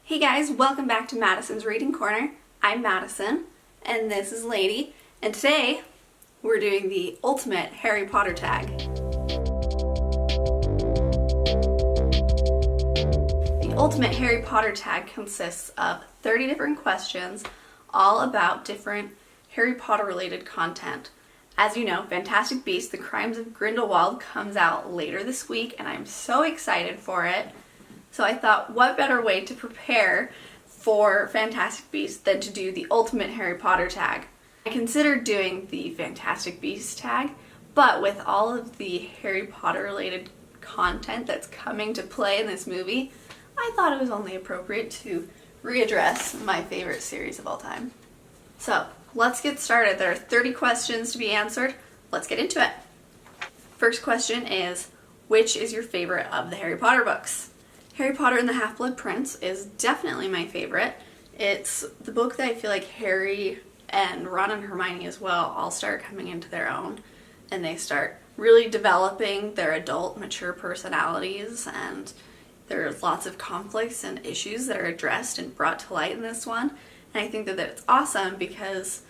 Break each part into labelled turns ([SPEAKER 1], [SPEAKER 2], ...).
[SPEAKER 1] Hey guys, welcome back to Madison's Reading Corner. I'm Madison, and this is Lady, and today we're doing the ultimate Harry Potter tag. The ultimate Harry Potter tag consists of 30 different questions, all about different Harry Potter related content. As you know, Fantastic Beasts: The Crimes of Grindelwald comes out later this week, and I'm so excited for it. So I thought, what better way to prepare for Fantastic Beasts than to do the ultimate Harry Potter tag? I considered doing the Fantastic Beasts tag, but with all of the Harry Potter related content that's coming to play in this movie, I thought it was only appropriate to readdress my favorite series of all time. So let's get started. There are 30 questions to be answered. Let's get into it. First question is, which is your favorite of the Harry Potter books? Harry Potter and the Half-Blood Prince is definitely my favorite. It's the book that I feel like Harry and Ron and Hermione as well all start coming into their own, and they start really developing their adult, mature personalities, and there's lots of conflicts and issues that are addressed and brought to light in this one. And I think that it's awesome because,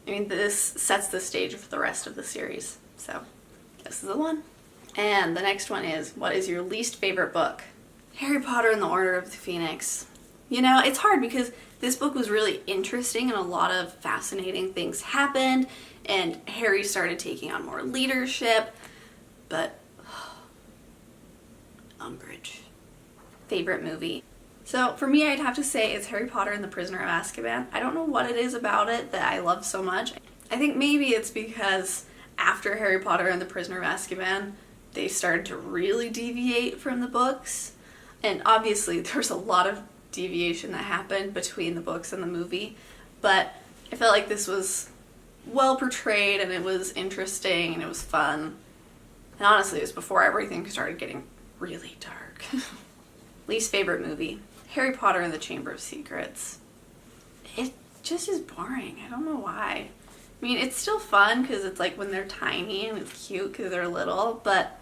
[SPEAKER 1] this sets the stage for the rest of the series. So, this is the one. And the next one is, what is your least favorite book? Harry Potter and the Order of the Phoenix. It's hard because this book was really interesting and a lot of fascinating things happened, and Harry started taking on more leadership, but Umbridge. Favorite movie. So for me, I'd have to say it's Harry Potter and the Prisoner of Azkaban. I don't know what it is about it that I love so much. I think maybe it's because after Harry Potter and the Prisoner of Azkaban, they started to really deviate from the books. And obviously there's a lot of deviation that happened between the books and the movie, but I felt like this was well portrayed and it was interesting and it was fun. And honestly, it was before everything started getting really dark. Least favorite movie? Harry Potter and the Chamber of Secrets. It just is boring. I don't know why. It's still fun because it's like when they're tiny and it's cute because they're little, but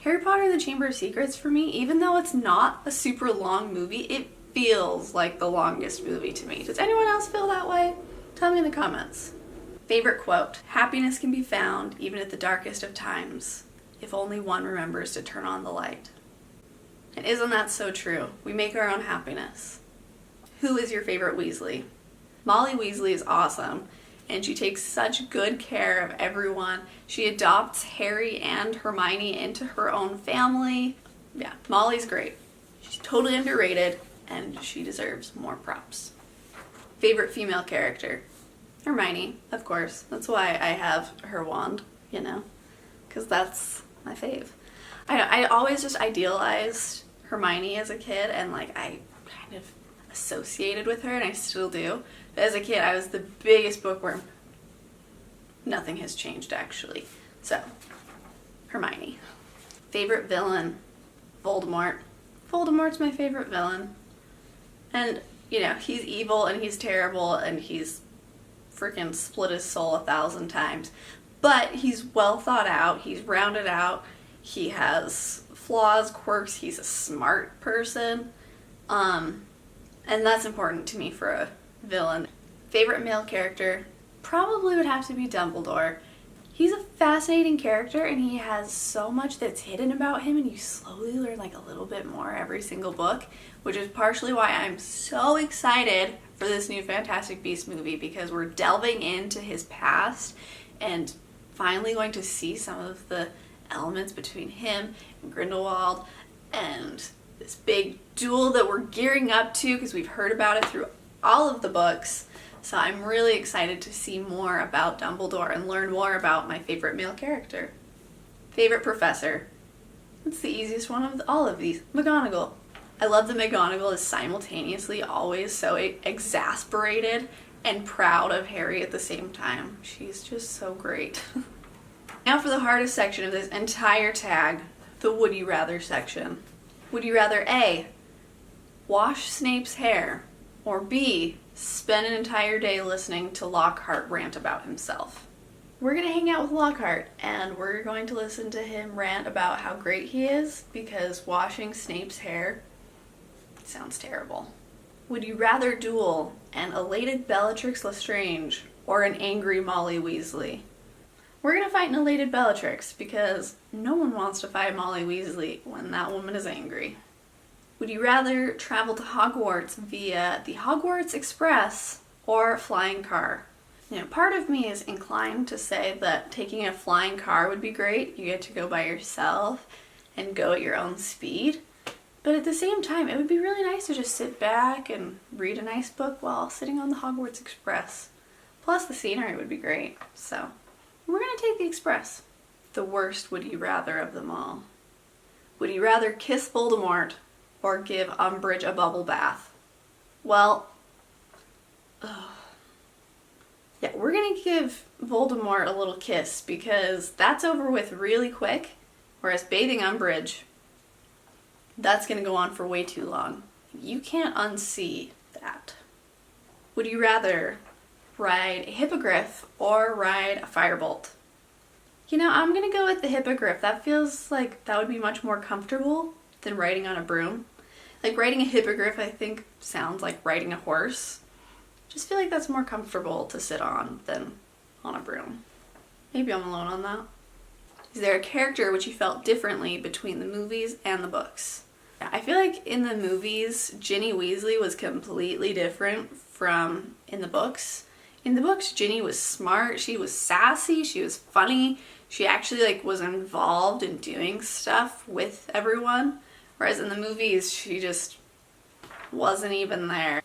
[SPEAKER 1] Harry Potter and the Chamber of Secrets, for me, even though it's not a super long movie, it feels like the longest movie to me. Does anyone else feel that way? Tell me in the comments. Favorite quote: happiness can be found even at the darkest of times, if only one remembers to turn on the light. And isn't that so true? We make our own happiness. Who is your favorite Weasley? Molly Weasley is awesome, and she takes such good care of everyone. She adopts Harry and Hermione into her own family. Yeah, Molly's great. She's totally underrated, and she deserves more props. Favorite female character? Hermione, of course. That's why I have her wand, because that's my fave. I always just idealized Hermione as a kid, and I kind of associated with her, and I still do. But as a kid, I was the biggest bookworm. Nothing has changed, actually. So, Hermione. Favorite villain? Voldemort. Voldemort's my favorite villain. And, he's evil and he's terrible and he's freaking split his soul 1,000 times. But he's well thought out, he's rounded out, he has flaws, quirks, he's a smart person. And that's important to me for a villain. Favorite male character? Probably would have to be Dumbledore. He's a fascinating character and he has so much that's hidden about him, and you slowly learn a little bit more every single book, which is partially why I'm so excited for this new Fantastic Beasts movie, because we're delving into his past and finally going to see some of the elements between him and Grindelwald and this big duel that we're gearing up to because we've heard about it through all of the books. So I'm really excited to see more about Dumbledore and learn more about my favorite male character. Favorite professor? It's the easiest one of all of these. McGonagall. I love that McGonagall is simultaneously always so exasperated and proud of Harry at the same time. She's just so great. Now for the hardest section of this entire tag, the would you rather section. Would you rather A, wash Snape's hair, or B, spend an entire day listening to Lockhart rant about himself? We're going to hang out with Lockhart, and we're going to listen to him rant about how great he is, because washing Snape's hair sounds terrible. Would you rather duel an elated Bellatrix Lestrange or an angry Molly Weasley? We're gonna fight an elated Bellatrix because no one wants to fight Molly Weasley when that woman is angry. Would you rather travel to Hogwarts via the Hogwarts Express or flying car? You know, part of me is inclined to say that taking a flying car would be great. You get to go by yourself and go at your own speed. But at the same time, it would be really nice to just sit back and read a nice book while sitting on the Hogwarts Express. Plus the scenery would be great. So we're gonna take the Express. The worst would you rather of them all. Would you rather kiss Voldemort or give Umbridge a bubble bath? Well, yeah, we're gonna give Voldemort a little kiss because that's over with really quick, whereas bathing Umbridge, that's gonna go on for way too long. You can't unsee that. Would you rather ride a hippogriff or ride a firebolt? You know, I'm gonna go with the hippogriff. That feels like that would be much more comfortable than riding on a broom. Like riding a hippogriff, I think, sounds like riding a horse. Just feel like that's more comfortable to sit on than on a broom. Maybe I'm alone on that. Is there a character which you felt differently between the movies and the books? I feel like in the movies, Ginny Weasley was completely different from in the books. In the books, Ginny was smart, she was sassy, she was funny, she actually was involved in doing stuff with everyone. Whereas in the movies, she just wasn't even there.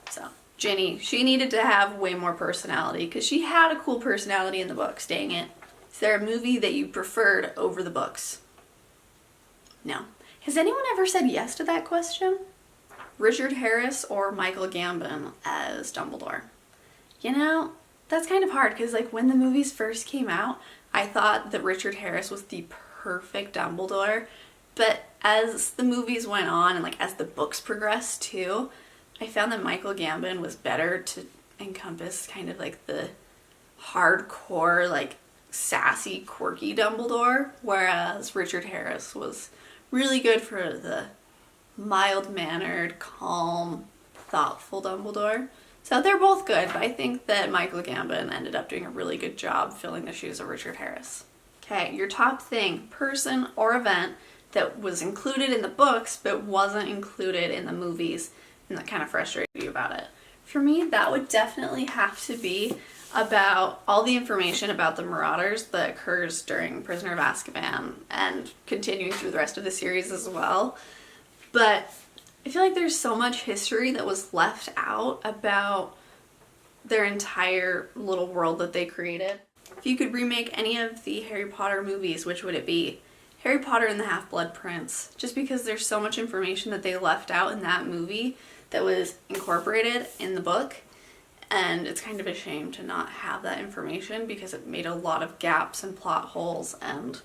[SPEAKER 1] So, Ginny, she needed to have way more personality because she had a cool personality in the books, dang it. Is there a movie that you preferred over the books? No. Has anyone ever said yes to that question? Richard Harris or Michael Gambon as Dumbledore? You know, that's kind of hard because when the movies first came out, I thought that Richard Harris was the perfect Dumbledore. But as the movies went on and as the books progressed too, I found that Michael Gambon was better to encompass kind of the hardcore, sassy, quirky Dumbledore, whereas Richard Harris was really good for the mild-mannered, calm, thoughtful Dumbledore. So they're both good, but I think that Michael Gambon ended up doing a really good job filling the shoes of Richard Harris. Okay, your top thing, person or event that was included in the books but wasn't included in the movies and that kind of frustrated you about it. For me, that would definitely have to be about all the information about the Marauders that occurs during Prisoner of Azkaban and continuing through the rest of the series as well. But I feel like there's so much history that was left out about their entire little world that they created. If you could remake any of the Harry Potter movies, which would it be? Harry Potter and the Half-Blood Prince, just because there's so much information that they left out in that movie that was incorporated in the book, and it's kind of a shame to not have that information because it made a lot of gaps and plot holes and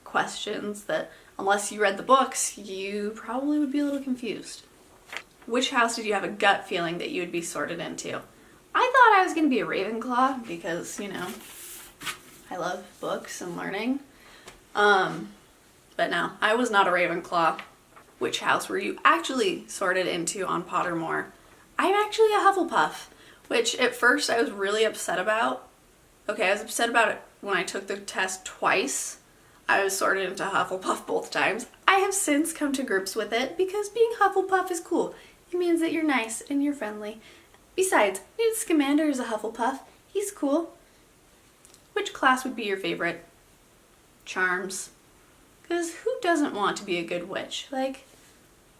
[SPEAKER 1] questions that, unless you read the books, you probably would be a little confused. Which house did you have a gut feeling that you would be sorted into? I thought I was going to be a Ravenclaw because, I love books and learning. But no, I was not a Ravenclaw. Which house were you actually sorted into on Pottermore? I'm actually a Hufflepuff, which at first I was really upset about. Okay, I was upset about it when I took the test twice. I was sorted into Hufflepuff both times. I have since come to grips with it because being Hufflepuff is cool. It means that you're nice and you're friendly. Besides, Newt Scamander is a Hufflepuff. He's cool. Which class would be your favorite? Charms. Because who doesn't want to be a good witch?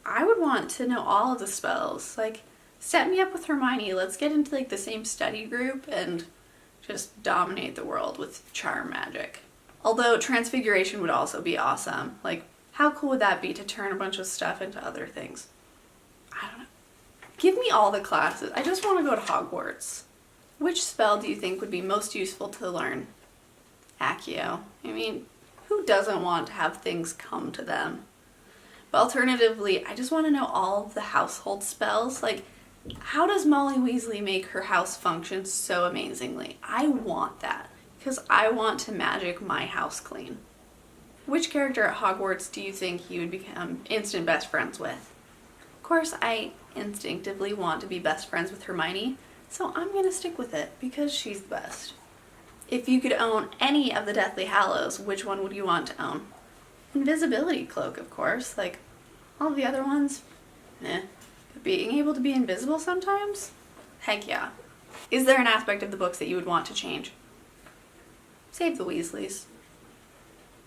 [SPEAKER 1] I would want to know all of the spells. Set me up with Hermione. Let's get into the same study group and just dominate the world with charm magic. Although Transfiguration would also be awesome. How cool would that be to turn a bunch of stuff into other things? I don't know. Give me all the classes. I just want to go to Hogwarts. Which spell do you think would be most useful to learn? Accio. Who doesn't want to have things come to them? But alternatively, I just want to know all of the household spells. How does Molly Weasley make her house function so amazingly? I want that, because I want to magic my house clean. Which character at Hogwarts do you think you would become instant best friends with? course, I instinctively want to be best friends with Hermione, so I'm gonna stick with it because she's the best. If you could own any of the Deathly Hallows, which one would you want to own? Invisibility cloak, of course. Like, all the other ones, meh. But being able to be invisible sometimes? Heck yeah. Is there an aspect of the books that you would want to change? Save the Weasleys.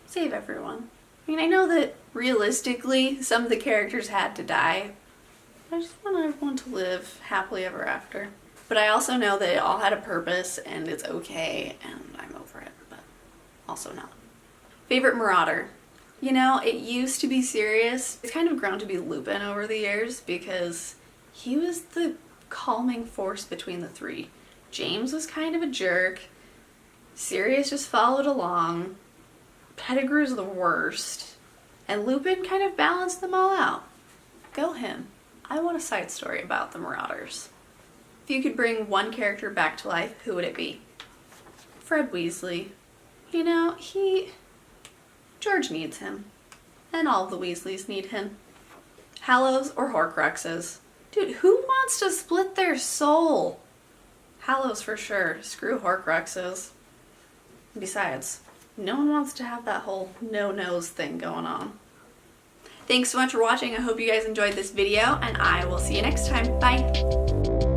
[SPEAKER 1] Save everyone. I mean, I know that realistically some of the characters had to die. I just want everyone to live happily ever after. But I also know that it all had a purpose and it's okay and I'm over it, but also not. Favorite Marauder? You know, it used to be Sirius. It's kind of grown to be Lupin over the years because he was the calming force between the three. James was kind of a jerk. Sirius just followed along. Pettigrew's the worst. And Lupin kind of balanced them all out. Go him. I want a side story about the Marauders. If you could bring one character back to life, who would it be? Fred Weasley. You know, George needs him. And all of the Weasleys need him. Hallows or Horcruxes? Dude, who wants to split their soul? Hallows for sure. Screw Horcruxes. Besides, no one wants to have that whole no-nose thing going on. Thanks so much for watching. I hope you guys enjoyed this video, and I will see you next time. Bye!